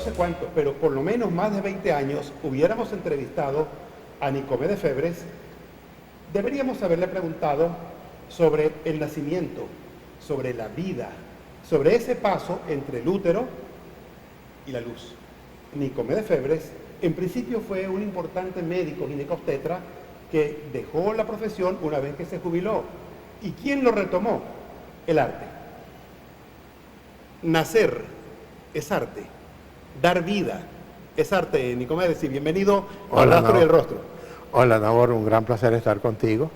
sé cuánto, pero por lo menos más de 20 años, hubiéramos entrevistado a Nicomé de Febres, deberíamos haberle preguntado sobre el nacimiento, sobre la vida, sobre ese paso entre el útero y la luz. Nicomé de Febres, en principio fue un importante médico ginecobstetra que dejó la profesión una vez que se jubiló. ¿Y quién lo retomó? El arte. Nacer es arte, dar vida es arte. Nicomé, bienvenido al Rastro y el Rostro. Hola, Nabor, un gran placer estar contigo.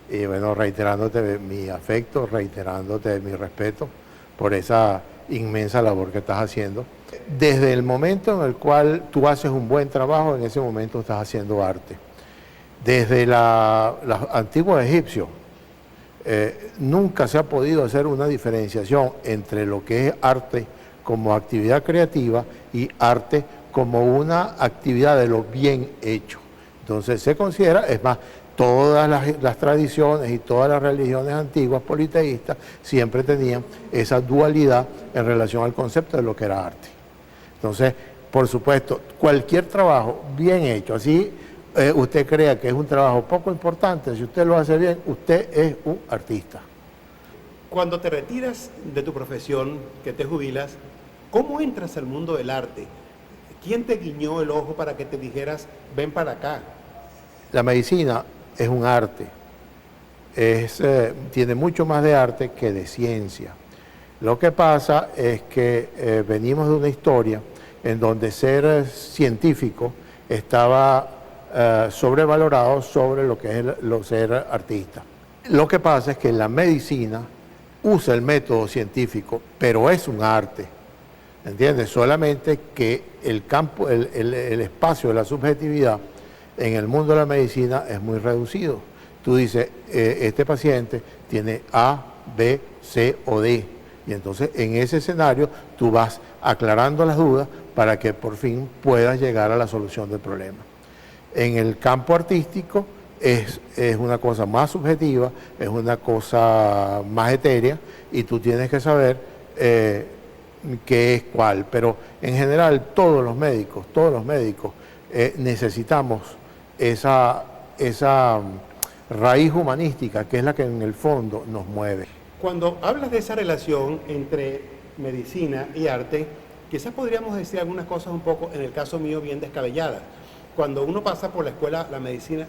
Y bueno, reiterándote mi afecto, reiterándote mi respeto por esa inmensa labor que estás haciendo. Desde el momento en el cual tú haces un buen trabajo, en ese momento estás haciendo arte. Desde los antiguos egipcios, nunca se ha podido hacer una diferenciación entre lo que es arte como actividad creativa y arte como una actividad de lo bien hecho. Entonces se considera, es más, todas las tradiciones y todas las religiones antiguas politeístas siempre tenían esa dualidad en relación al concepto de lo que era arte. Entonces, por supuesto, cualquier trabajo bien hecho, así usted crea que es un trabajo poco importante, si usted lo hace bien, usted es un artista. Cuando te retiras de tu profesión, que te jubilas, ¿cómo entras al mundo del arte? ¿Quién te guiñó el ojo para que te dijeras, ven para acá? La medicina es un arte, tiene mucho más de arte que de ciencia. Lo que pasa es que venimos de una historia en donde ser científico estaba sobrevalorado sobre lo que es ser artista. Lo que pasa es que la medicina usa el método científico, pero es un arte, ¿entiendes? Solamente que el campo, el espacio de la subjetividad en el mundo de la medicina es muy reducido. Tú dices, este paciente tiene A, B, C o D, y entonces en ese escenario tú vas aclarando las dudas para que por fin puedas llegar a la solución del problema. En el campo artístico es una cosa más subjetiva, es una cosa más etérea y tú tienes que saber qué es cuál. Pero en general todos los médicos necesitamos esa raíz humanística que es la que en el fondo nos mueve. Cuando hablas de esa relación entre medicina y arte, quizás podríamos decir algunas cosas un poco, en el caso mío, bien descabelladas. Cuando uno pasa por la escuela, la medicina,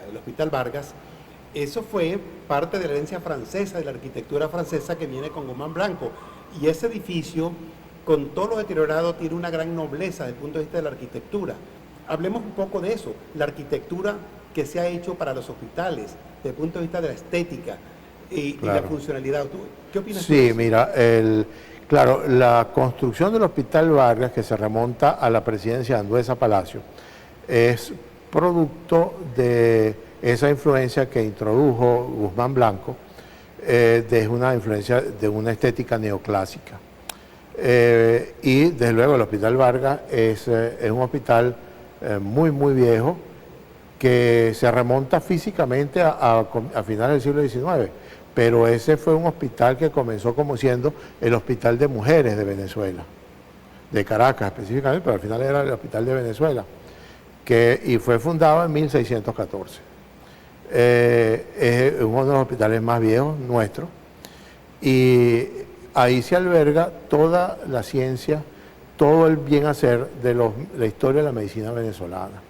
el Hospital Vargas, eso fue parte de la herencia francesa, de la arquitectura francesa que viene con Guzmán Blanco. Y ese edificio, con todo lo deteriorado, tiene una gran nobleza desde el punto de vista de la arquitectura. Hablemos un poco de eso, la arquitectura que se ha hecho para los hospitales, desde el punto de vista de la estética y la funcionalidad. ¿Qué opinas tú de eso? Sí, mira, claro, la construcción del Hospital Vargas, que se remonta a la presidencia de Andueza Palacio, es producto de esa influencia que introdujo Guzmán Blanco, de una influencia de una estética neoclásica. Y desde luego el Hospital Vargas es un hospital muy viejo que se remonta físicamente a finales del siglo XIX, pero ese fue un hospital que comenzó como siendo el Hospital de Mujeres de Venezuela, de Caracas específicamente, pero al final era el Hospital de Venezuela, y fue fundado en 1614. Es uno de los hospitales más viejos nuestros, y ahí se alberga toda la ciencia, todo el bien hacer de la historia de la medicina venezolana.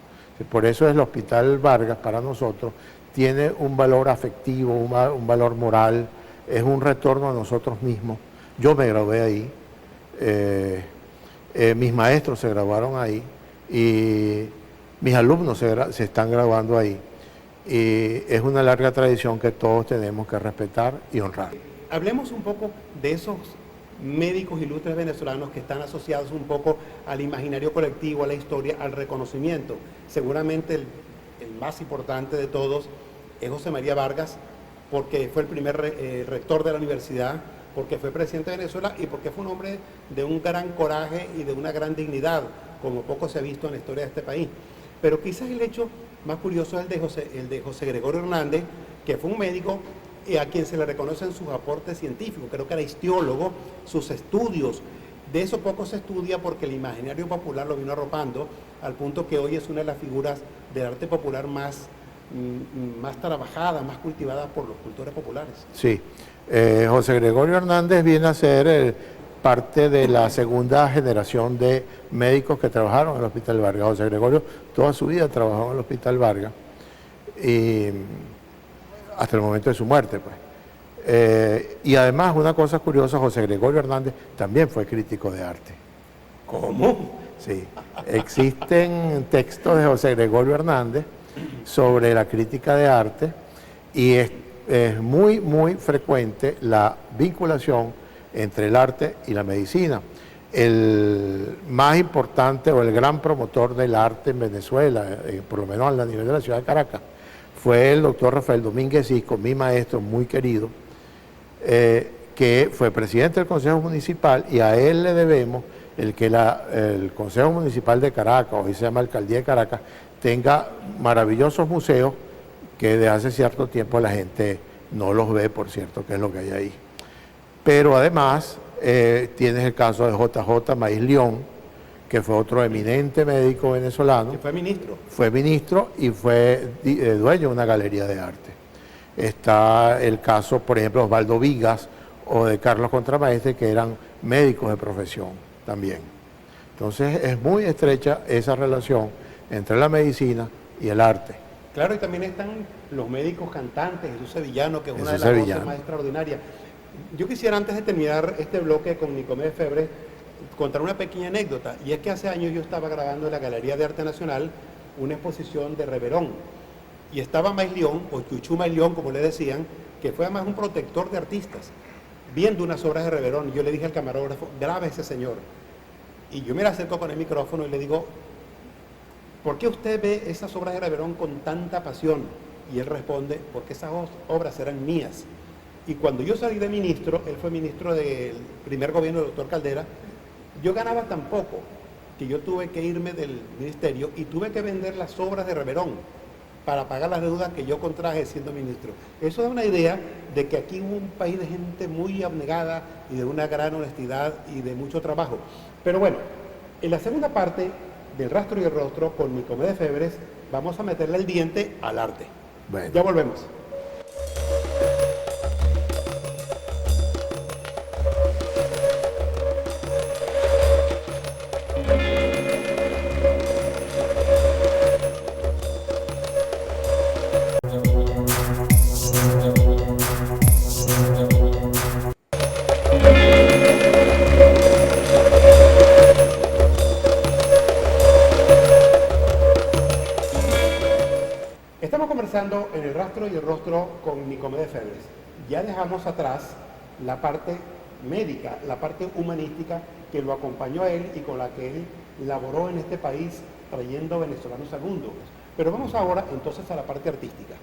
Por eso el Hospital Vargas para nosotros tiene un valor afectivo, un valor moral, es un retorno a nosotros mismos. Yo me gradué ahí, mis maestros se graduaron ahí y mis alumnos se están graduando ahí. Y es una larga tradición que todos tenemos que respetar y honrar. Hablemos un poco de esos médicos ilustres venezolanos que están asociados un poco al imaginario colectivo, a la historia, al reconocimiento. Seguramente el más importante de todos es José María Vargas, porque fue el primer rector de la universidad, porque fue presidente de Venezuela y porque fue un hombre de un gran coraje y de una gran dignidad, como poco se ha visto en la historia de este país. Pero quizás el hecho más curioso es el de José Gregorio Hernández, que fue un médico a quien se le reconocen sus aportes científicos, creo que era histiólogo, sus estudios. De eso poco se estudia porque el imaginario popular lo vino arropando al punto que hoy es una de las figuras del arte popular más trabajada, más cultivada por los cultores populares. Sí, José Gregorio Hernández viene a ser parte de la segunda generación de médicos que trabajaron en el Hospital Vargas. José Gregorio toda su vida trabajó en el Hospital Vargas y hasta el momento de su muerte, pues. Y además, una cosa curiosa, José Gregorio Hernández también fue crítico de arte. ¿Cómo? Sí, existen textos de José Gregorio Hernández sobre la crítica de arte y es muy, muy frecuente la vinculación entre el arte y la medicina. El más importante o el gran promotor del arte en Venezuela, por lo menos a nivel de la ciudad de Caracas, fue el doctor Rafael Domínguez Cisco, mi maestro muy querido, que fue presidente del Consejo Municipal, y a él le debemos el que el Consejo Municipal de Caracas, hoy se llama Alcaldía de Caracas, tenga maravillosos museos que de hace cierto tiempo la gente no los ve, por cierto, que es lo que hay ahí. Pero además tienes el caso de JJ Maíz León, que fue otro eminente médico venezolano. Que fue ministro. Fue ministro y fue dueño de una galería de arte. Está el caso, por ejemplo, de Osvaldo Vigas o de Carlos Contramaestre, que eran médicos de profesión también. Entonces es muy estrecha esa relación entre la medicina y el arte. Claro, y también están los médicos cantantes, Jesús Sevillano, que es una de Jesús las Sevillano. voces más extraordinarias. Yo quisiera, antes de terminar este bloque con Nicomedes Febres, contar una pequeña anécdota, y es que hace años yo estaba grabando en la Galería de Arte Nacional una exposición de Reverón, y estaba Maíz León, o Chuchú Maíz León, como le decían, que fue además un protector de artistas, viendo unas obras de Reverón, y yo le dije al camarógrafo, grabe a ese señor, y yo me le acerco con el micrófono y le digo, ¿por qué usted ve esas obras de Reverón con tanta pasión? Y él responde, porque esas obras eran mías. Y cuando yo salí de ministro, él fue ministro del primer gobierno del doctor Caldera, yo ganaba tan poco que yo tuve que irme del ministerio y tuve que vender las obras de Reverón para pagar las deudas que yo contraje siendo ministro. Eso da una idea de que aquí hubo un país de gente muy abnegada y de una gran honestidad y de mucho trabajo. Pero bueno, en la segunda parte del Rastro y el Rostro, con Nicomedes Febres, vamos a meterle el diente al arte. Bueno. Ya volvemos. Estamos conversando en el Rastro y el Rostro con Nicomedes Febres. Ya dejamos atrás la parte médica, la parte humanística que lo acompañó a él y con la que él laboró en este país trayendo venezolanos al mundo. Pero vamos ahora entonces a la parte artística.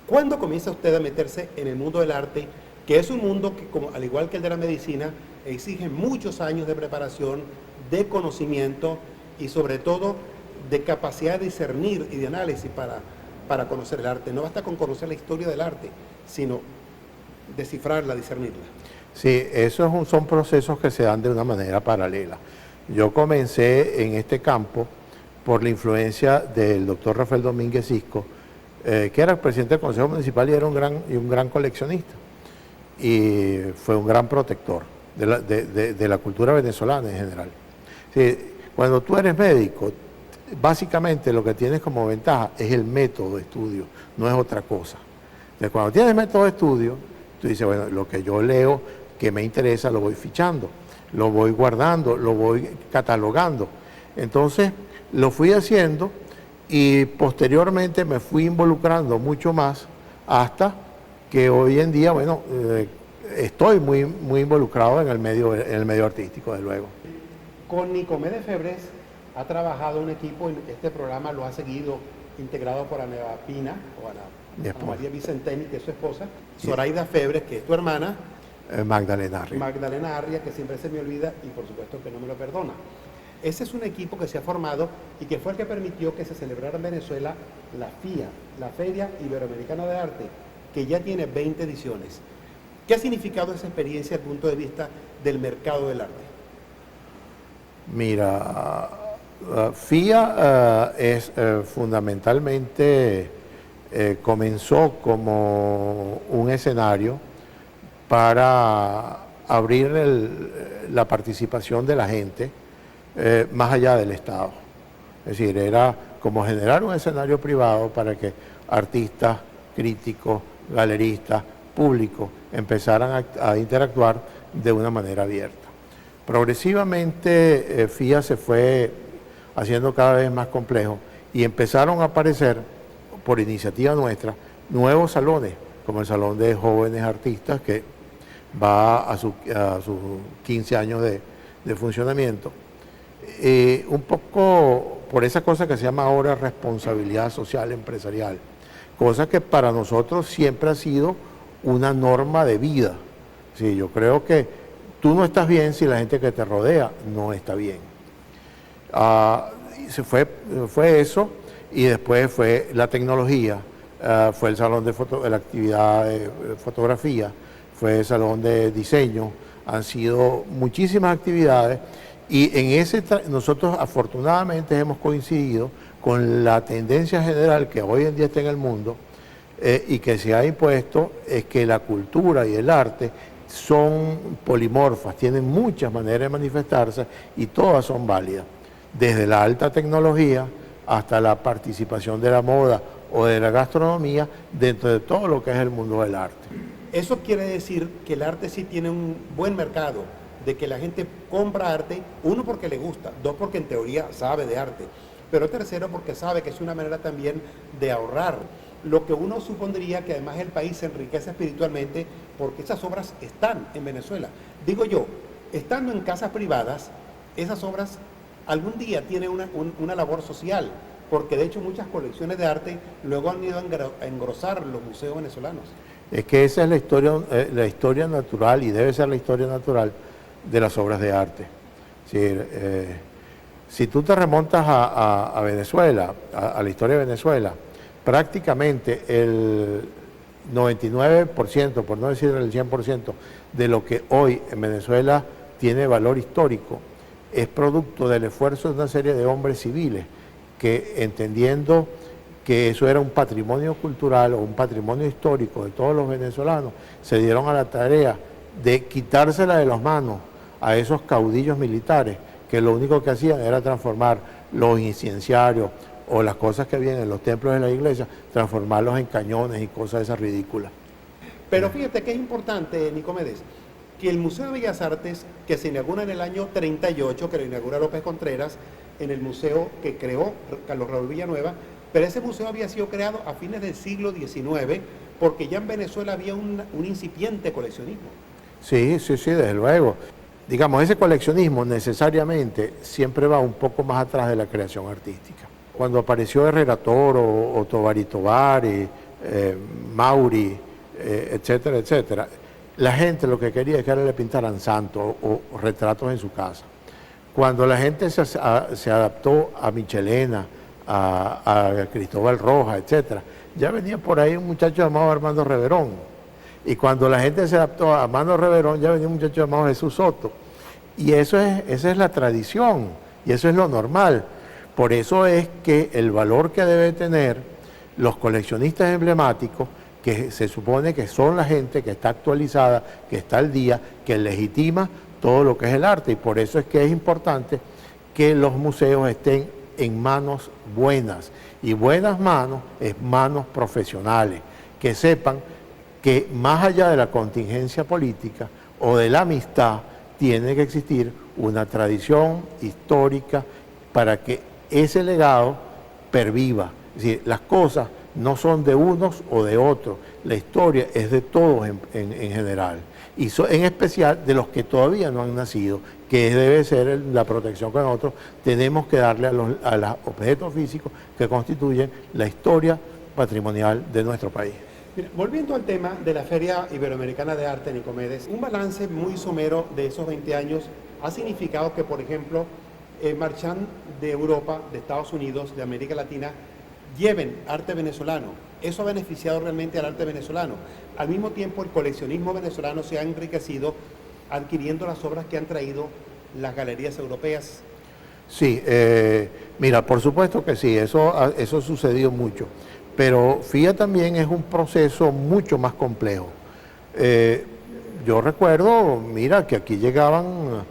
¿Cuándo comienza usted a meterse en el mundo del arte, que es un mundo que, como, al igual que el de la medicina, exige muchos años de preparación, de conocimiento y sobre todo de capacidad de discernir y de análisis para conocer el arte? No basta con conocer la historia del arte, sino descifrarla, discernirla. Sí, esos son procesos que se dan de una manera paralela. Yo comencé en este campo por la influencia del doctor Rafael Domínguez Cisco, que era el presidente del Consejo Municipal y era un gran coleccionista. Y fue un gran protector de la cultura venezolana en general. Sí, cuando tú eres médico, básicamente lo que tienes como ventaja es el método de estudio, no es otra cosa. Entonces, cuando tienes método de estudio, tú dices, bueno, lo que yo leo que me interesa lo voy fichando, lo voy guardando, lo voy catalogando. Entonces, lo fui haciendo y posteriormente me fui involucrando mucho más hasta que hoy en día, bueno, estoy muy, muy involucrado en el medio artístico, desde luego. Con Nicomedes Febres ha trabajado un equipo, este programa lo ha seguido integrado por Ana Pina, o Ana María Vicenteni, que es su esposa, Zoraida Febres, que es tu hermana, Magdalena Arria. Magdalena Arria, que siempre se me olvida y por supuesto que no me lo perdona. Ese es un equipo que se ha formado y que fue el que permitió que se celebrara en Venezuela la FIA, la Feria Iberoamericana de Arte, que ya tiene 20 ediciones. ¿Qué ha significado esa experiencia desde el punto de vista del mercado del arte? Mira, FIA es fundamentalmente comenzó como un escenario para abrir la participación de la gente más allá del Estado. Es decir, era como generar un escenario privado para que artistas, críticos, galeristas, públicos empezaran a interactuar de una manera abierta. Progresivamente FIA se fue haciendo cada vez más complejo y empezaron a aparecer, por iniciativa nuestra, nuevos salones, como el Salón de Jóvenes Artistas, que va a sus 15 años de funcionamiento. Un poco por esa cosa que se llama ahora responsabilidad social empresarial, cosa que para nosotros siempre ha sido una norma de vida. Sí, yo creo que tú no estás bien si la gente que te rodea no está bien. Fue eso, y después fue la tecnología, fue el salón de la actividad de fotografía, fue el salón de diseño, han sido muchísimas actividades, y nosotros afortunadamente hemos coincidido con la tendencia general que hoy en día está en el mundo y que se ha impuesto, es que la cultura y el arte son polimorfas, tienen muchas maneras de manifestarse y todas son válidas, desde la alta tecnología hasta la participación de la moda o de la gastronomía dentro de todo lo que es el mundo del arte. Eso quiere decir que el arte sí tiene un buen mercado, de que la gente compra arte, uno porque le gusta, dos porque en teoría sabe de arte, pero tercero porque sabe que es una manera también de ahorrar. Lo que uno supondría que además el país se enriquece espiritualmente porque esas obras están en Venezuela. Digo yo, estando en casas privadas, esas obras algún día tienen una labor social, porque de hecho muchas colecciones de arte luego han ido a engrosar los museos venezolanos. Es que esa es la historia natural, y debe ser la historia natural de las obras de arte. Es decir, si tú te remontas a Venezuela, a la historia de Venezuela, prácticamente el 99%, por no decir el 100%, de lo que hoy en Venezuela tiene valor histórico, es producto del esfuerzo de una serie de hombres civiles que, entendiendo que eso era un patrimonio cultural o un patrimonio histórico de todos los venezolanos, se dieron a la tarea de quitársela de las manos a esos caudillos militares que lo único que hacían era transformar los incenciarios o las cosas que habían en los templos de la iglesia, transformarlos en cañones y cosas esas ridículas. Pero fíjate que es importante, Nicomedes, que el Museo de Bellas Artes, que se inaugura en el año 38, que lo inaugura López Contreras, en el museo que creó Carlos Raúl Villanueva, pero ese museo había sido creado a fines del siglo XIX, porque ya en Venezuela había un incipiente coleccionismo. Sí, desde luego. Digamos, ese coleccionismo necesariamente siempre va un poco más atrás de la creación artística. Cuando apareció Herrera Toro, o Tovar y Tovar, Mauri, etcétera, etcétera, la gente lo que quería es que le pintaran santos o retratos en su casa. Cuando la gente se adaptó a Michelena, a Cristóbal Rojas, etcétera, ya venía por ahí un muchacho llamado Armando Reverón. Y cuando la gente se adaptó a Armando Reverón, ya venía un muchacho llamado Jesús Soto. Y esa es la tradición, y eso es lo normal. Por eso es que el valor que deben tener los coleccionistas emblemáticos, que se supone que son la gente que está actualizada, que está al día, que legitima todo lo que es el arte. Y por eso es que es importante que los museos estén en manos buenas. Y buenas manos es manos profesionales, que sepan que más allá de la contingencia política o de la amistad, tiene que existir una tradición histórica para que ese legado perviva. Es decir, las cosas no son de unos o de otros, la historia es de todos en general, y en especial de los que todavía no han nacido, que debe ser la protección que nosotros tenemos que darle a los objetos físicos que constituyen la historia patrimonial de nuestro país. Mira, volviendo al tema de la Feria Iberoamericana de Arte, Nicomedes, un balance muy somero de esos 20 años ha significado que, por ejemplo, marchands de Europa, de Estados Unidos, de América Latina, lleven arte venezolano. Eso ha beneficiado realmente al arte venezolano. Al mismo tiempo, el coleccionismo venezolano se ha enriquecido adquiriendo las obras que han traído las galerías europeas. Sí, mira, por supuesto que sí, eso sucedió mucho, pero FIA también es un proceso mucho más complejo. Eh, yo recuerdo, mira, que aquí llegaban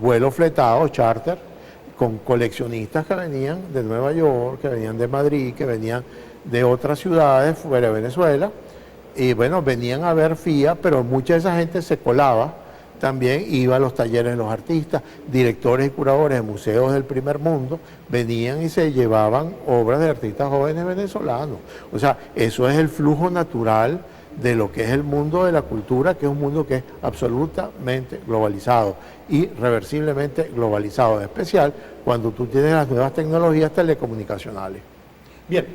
vuelos fletados, charter, con coleccionistas que venían de Nueva York, que venían de Madrid, que venían de otras ciudades fuera de Venezuela, y bueno, venían a ver FIA, pero mucha de esa gente se colaba, también iba a los talleres de los artistas, directores y curadores de museos del primer mundo, venían y se llevaban obras de artistas jóvenes venezolanos. O sea, eso es el flujo natural de lo que es el mundo de la cultura, que es un mundo que es absolutamente globalizado, irreversiblemente globalizado, en especial cuando tú tienes las nuevas tecnologías telecomunicacionales. Bien,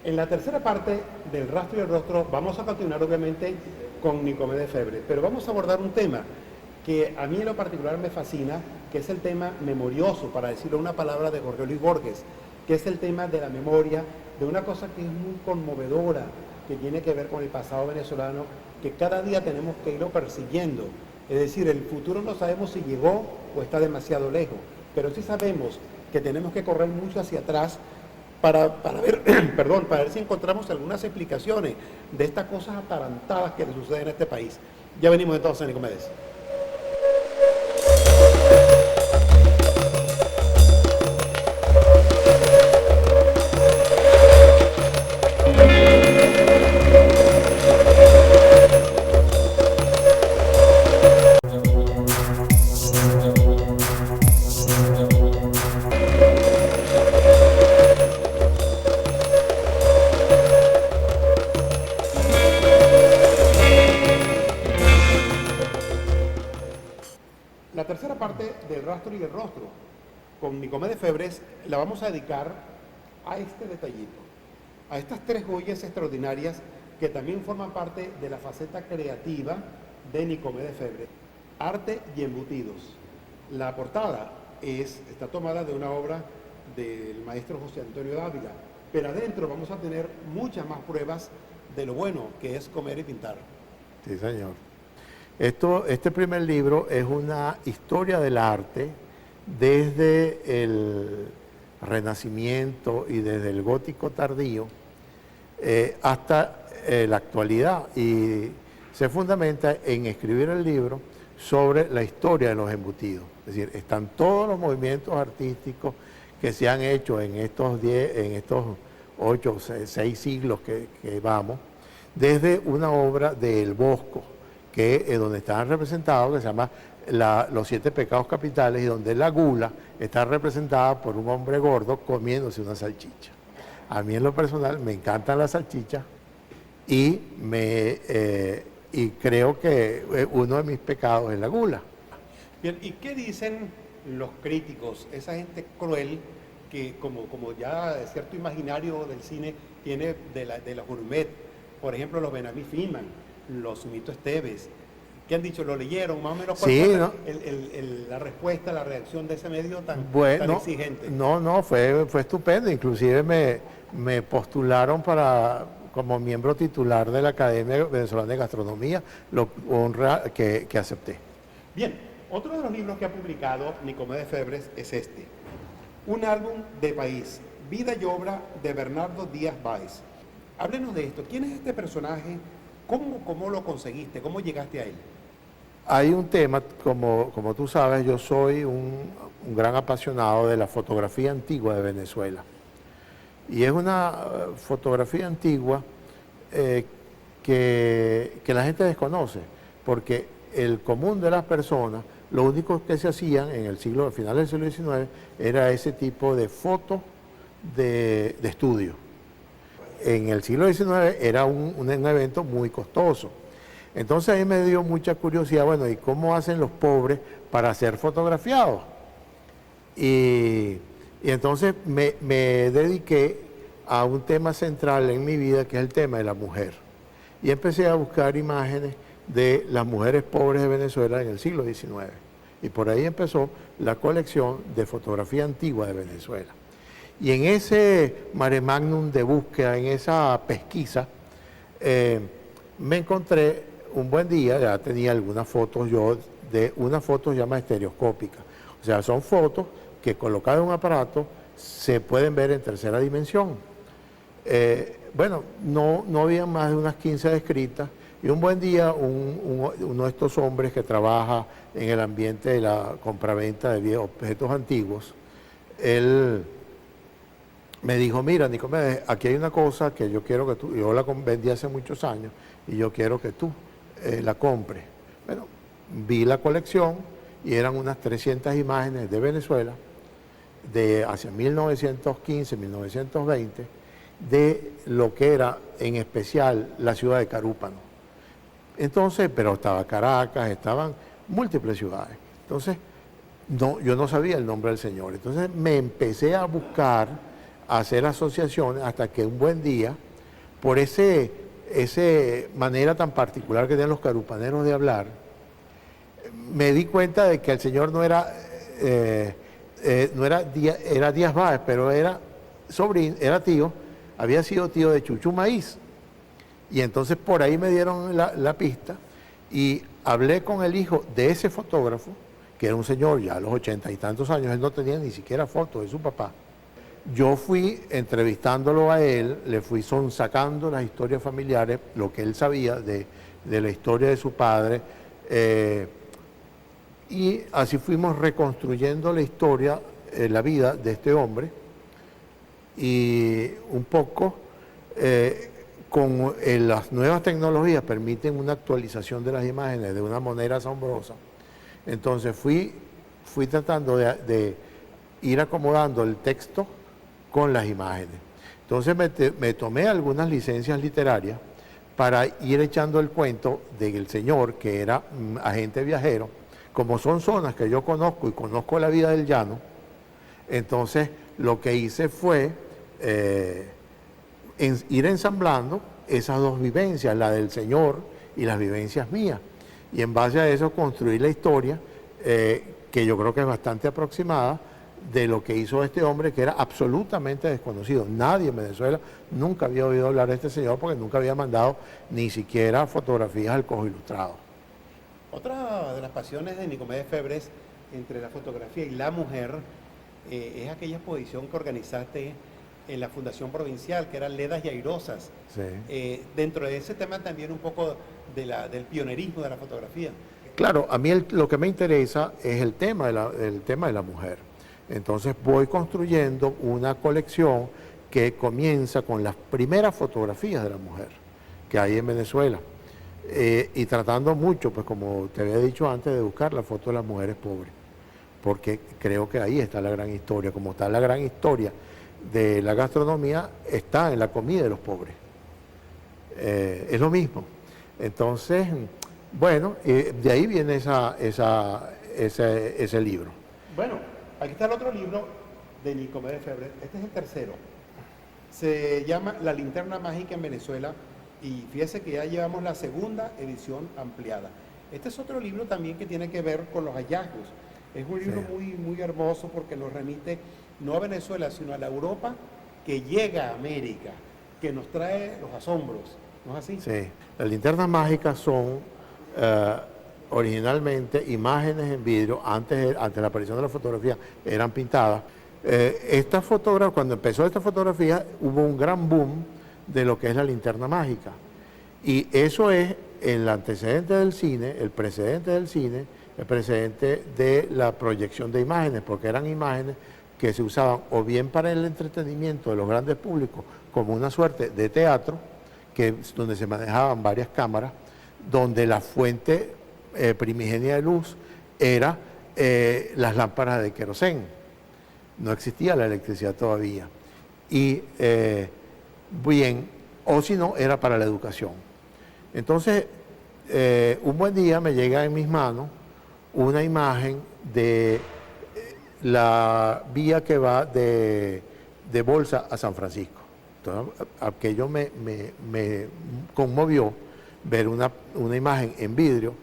en la tercera parte del rastro y el rostro vamos a continuar obviamente con Nicomedes Febres, pero vamos a abordar un tema que a mí en lo particular me fascina, que es el tema memorioso, para decirlo una palabra de Jorge Luis Borges, que es el tema de la memoria, de una cosa que es muy conmovedora, que tiene que ver con el pasado venezolano, que cada día tenemos que irlo persiguiendo. Es decir, el futuro no sabemos si llegó o está demasiado lejos, pero sí sabemos que tenemos que correr mucho hacia atrás para ver, perdón, para ver si encontramos algunas explicaciones de estas cosas atarantadas que le suceden en este país. Ya venimos entonces, Nicomedes. La tercera parte del rastro y el rostro con Nicomedes Febres la vamos a dedicar a este detallito, a estas tres joyas extraordinarias que también forman parte de la faceta creativa de Nicomedes Febres, arte y embutidos. La portada está tomada de una obra del maestro José Antonio Dávila, pero adentro vamos a tener muchas más pruebas de lo bueno que es comer y pintar. Sí, señor. Este primer libro es una historia del arte desde el Renacimiento y desde el gótico tardío hasta la actualidad, y se fundamenta en escribir el libro sobre la historia de los embutidos. Es decir, están todos los movimientos artísticos que se han hecho en estos 8 o 6 siglos que vamos, desde una obra del Bosco, que es donde están representados, que se llama Los 7 pecados capitales, y donde la gula está representada por un hombre gordo comiéndose una salchicha. A mí en lo personal me encantan las salchichas y creo que uno de mis pecados es la gula. Bien, ¿y qué dicen los críticos, esa gente cruel que como ya cierto imaginario del cine tiene de la gourmet, por ejemplo los Benamí Filman, los Sumito Esteves, ¿qué han dicho? ¿Lo leyeron? Más o menos, ¿cuál fue la respuesta, la reacción de ese medio tan exigente? No, fue estupendo. Inclusive me postularon como miembro titular de la Academia Venezolana de Gastronomía, lo honra que acepté. Bien, otro de los libros que ha publicado Nicomedes Febres es este, un álbum de país, vida y obra de Bernardo Díaz Báez. Háblenos de esto. ¿Quién es este personaje? ¿Cómo lo conseguiste? ¿Cómo llegaste a él? Hay un tema, como tú sabes, yo soy un gran apasionado de la fotografía antigua de Venezuela. Y es una fotografía antigua que la gente desconoce, porque el común de las personas, lo único que se hacían en el final del siglo XIX, era ese tipo de fotos de estudio. En el siglo XIX era un evento muy costoso. Entonces ahí me dio mucha curiosidad, bueno, ¿y cómo hacen los pobres para ser fotografiados? Y entonces me dediqué a un tema central en mi vida, que es el tema de la mujer. Y empecé a buscar imágenes de las mujeres pobres de Venezuela en el siglo XIX. Y por ahí empezó la colección de fotografía antigua de Venezuela. Y en ese mare magnum de búsqueda, en esa pesquisa, me encontré un buen día, ya tenía algunas fotos yo, de unas fotos llamadas estereoscópicas. O O sea, son fotos que colocadas en un aparato se pueden ver en tercera dimensión. Bueno, no había más de unas 15 descritas, y un buen día uno de estos hombres que trabaja en el ambiente de la compraventa de viejos objetos antiguos, él me dijo: mira, Nicomedes, aquí hay una cosa que yo quiero que tú, yo la vendí hace muchos años y yo quiero que tú la compres. Bueno, vi la colección y eran unas 300 imágenes de Venezuela de hacia 1915, 1920, de lo que era en especial la ciudad de Carúpano. Entonces, pero estaba Caracas, estaban múltiples ciudades. Entonces, yo no sabía el nombre del señor. Entonces me empecé a buscar, a hacer asociaciones, hasta que un buen día, por esa manera tan particular que tienen los carupaneros de hablar, me di cuenta de que el señor no era Díaz Báez, pero era sobrino, era tío, había sido tío de Chuchu Maíz. Y entonces por ahí me dieron la pista y hablé con el hijo de ese fotógrafo, que era un señor ya a los 80 y tantos años. Él no tenía ni siquiera fotos de su papá. Yo fui entrevistándolo a él, le fui sacando las historias familiares, lo que él sabía de la historia de su padre, y así fuimos reconstruyendo la historia, la vida de este hombre, y un poco con las nuevas tecnologías permiten una actualización de las imágenes de una manera asombrosa. Entonces fui tratando de ir acomodando el texto con las imágenes. Entonces me tomé algunas licencias literarias para ir echando el cuento del señor, que era agente viajero. Como son zonas que yo conozco y conozco la vida del llano, entonces lo que hice fue ir ensamblando esas dos vivencias, la del señor y las vivencias mías, y en base a eso construir la historia, que yo creo que es bastante aproximada de lo que hizo este hombre, que era absolutamente desconocido. Nadie en Venezuela nunca había oído hablar de este señor, porque nunca había mandado ni siquiera fotografías al Cojo Ilustrado. Otra de las pasiones de Nicomedes Febres entre la fotografía y la mujer es aquella exposición que organizaste en la Fundación Provincial, que eran Ledas y Airosas. Sí. Dentro de ese tema también un poco del pionerismo de la fotografía. Claro, a mí lo que me interesa es el tema de la mujer. Entonces voy construyendo una colección que comienza con las primeras fotografías de la mujer que hay en Venezuela. Y tratando mucho, pues como te había dicho antes, de buscar la foto de las mujeres pobres, porque creo que ahí está la gran historia. Como está la gran historia de la gastronomía, está en la comida de los pobres. Es lo mismo. Entonces, bueno, de ahí viene ese libro. Bueno, aquí está el otro libro de Nicomedes Febres. Este es el tercero. Se llama La Linterna Mágica en Venezuela, y fíjese que ya llevamos la segunda edición ampliada. Este es otro libro también que tiene que ver con los hallazgos. Es un libro muy hermoso, porque nos remite no a Venezuela, sino a la Europa que llega a América, que nos trae los asombros. ¿No es así? Sí. Las linternas mágicas son originalmente imágenes en vidrio. Antes de la aparición de la fotografía eran pintadas. Cuando empezó esta fotografía, hubo un gran boom de lo que es la linterna mágica. Y eso es el antecedente del cine, el precedente del cine, el precedente de la proyección de imágenes, porque eran imágenes que se usaban o bien para el entretenimiento de los grandes públicos, como una suerte de teatro, donde se manejaban varias cámaras, donde la fuente primigenia de luz era las lámparas de querosén. No existía la electricidad todavía. Y bien, o si no, era para la educación. Entonces, un buen día me llega en mis manos una imagen de la vía que va de Bolsa a San Francisco. Entonces, aquello me conmovió ver una imagen en vidrio,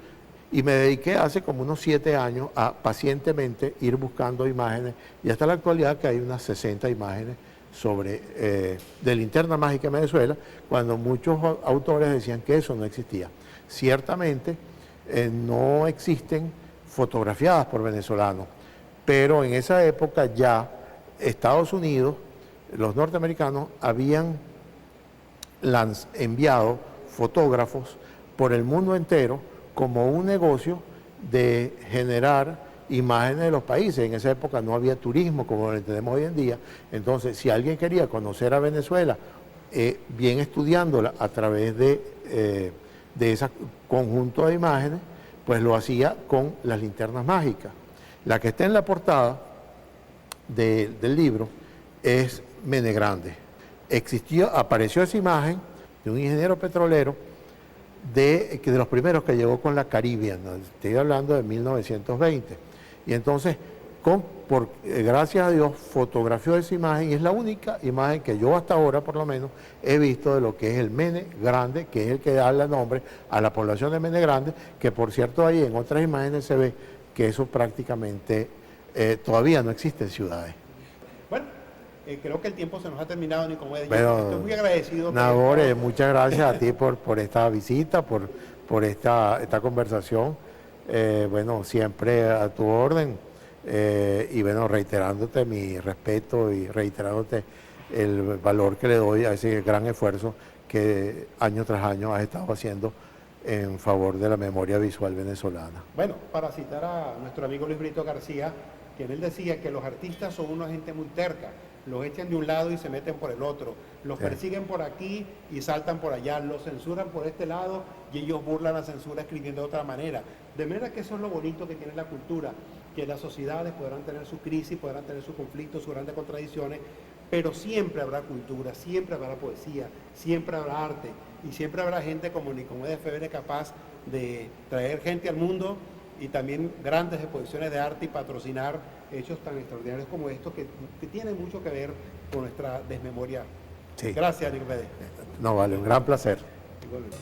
y me dediqué hace como unos 7 años a pacientemente ir buscando imágenes, y hasta la actualidad que hay unas 60 imágenes de Linterna Mágica en Venezuela, cuando muchos autores decían que eso no existía. Ciertamente no existen fotografiadas por venezolanos, pero en esa época ya Estados Unidos, los norteamericanos, habían enviado fotógrafos por el mundo entero como un negocio de generar imágenes de los países. En esa época no había turismo como lo entendemos hoy en día. Entonces, si alguien quería conocer a Venezuela, bien estudiándola a través de ese conjunto de imágenes, pues lo hacía con las linternas mágicas. La que está en la portada del libro es Mene Grande. Apareció esa imagen de un ingeniero petrolero de los primeros que llegó con la Caribbean, ¿no? Estoy hablando de 1920. Y entonces, gracias a Dios, fotografió esa imagen y es la única imagen que yo hasta ahora, por lo menos, he visto de lo que es el Mene Grande, que es el que da el nombre a la población de Mene Grande, que por cierto ahí en otras imágenes se ve que eso prácticamente todavía no existe en ciudades. Bueno, creo que el tiempo se nos ha terminado, Nicomedes. Pero, estoy muy agradecido. Nahor, muchas gracias a ti por esta visita, por esta conversación. Bueno, siempre a tu orden. Y bueno, reiterándote mi respeto y reiterándote el valor que le doy a ese gran esfuerzo que año tras año has estado haciendo en favor de la memoria visual venezolana. Bueno, para citar a nuestro amigo Luis Brito García, quien él decía que los artistas son una gente muy terca, los echan de un lado y se meten por el otro, los persiguen por aquí y saltan por allá, los censuran por este lado y ellos burlan la censura escribiendo de otra manera. De manera que eso es lo bonito que tiene la cultura, que las sociedades podrán tener sus crisis, podrán tener sus conflictos, sus grandes contradicciones, pero siempre habrá cultura, siempre habrá poesía, siempre habrá arte y siempre habrá gente como Nicomedes Febres capaz de traer gente al mundo y también grandes exposiciones de arte y patrocinar hechos tan extraordinarios como estos que tienen mucho que ver con nuestra desmemoria. Sí. Gracias, Nicomedes. No, vale, un gran placer. Igualmente.